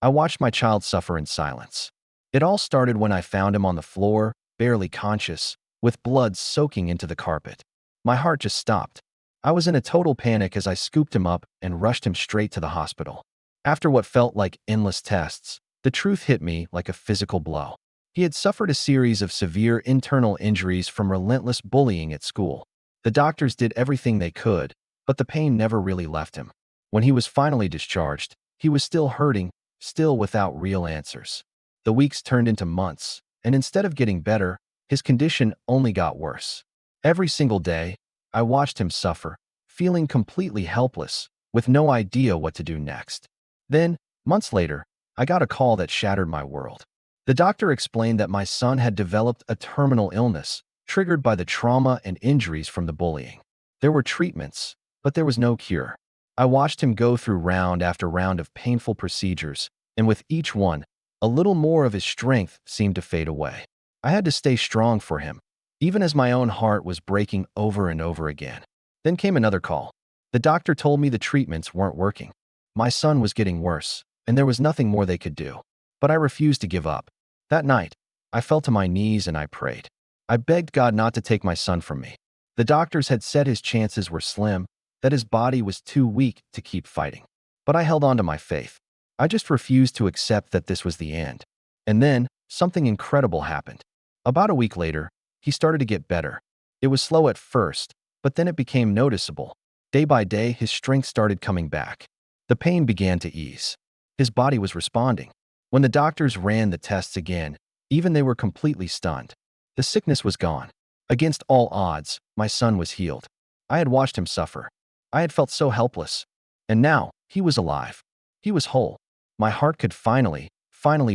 I watched my child suffer in silence. It all started when I found him on the floor, barely conscious, with blood soaking into the carpet. My heart just stopped. I was in a total panic as I scooped him up and rushed him straight to the hospital. After what felt like endless tests, the truth hit me like a physical blow. He had suffered a series of severe internal injuries from relentless bullying at school. The doctors did everything they could, but the pain never really left him. When he was finally discharged, he was still hurting, still without real answers. The weeks turned into months, and instead of getting better, his condition only got worse. Every single day, I watched him suffer, feeling completely helpless, with no idea what to do next. Then, months later, I got a call that shattered my world. The doctor explained that my son had developed a terminal illness, triggered by the trauma and injuries from the bullying. There were treatments, but there was no cure. I watched him go through round after round of painful procedures, and with each one, a little more of his strength seemed to fade away. I had to stay strong for him, even as my own heart was breaking over and over again. Then came another call. The doctor told me the treatments weren't working. My son was getting worse, and there was nothing more they could do. But I refused to give up. That night, I fell to my knees and I prayed. I begged God not to take my son from me. The doctors had said his chances were slim, that his body was too weak to keep fighting. But I held on to my faith. I just refused to accept that this was the end. And then, something incredible happened. About a week later, he started to get better. It was slow at first, but then it became noticeable. Day by day, his strength started coming back. The pain began to ease. His body was responding. When the doctors ran the tests again, even they were completely stunned. The sickness was gone. Against all odds, my son was healed. I had watched him suffer. I had felt so helpless. And now, he was alive. He was whole. My heart could finally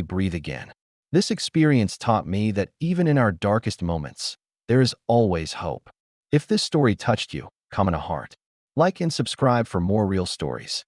breathe again. This experience taught me that even in our darkest moments, there is always hope. If this story touched you, comment a heart. Like and subscribe for more real stories.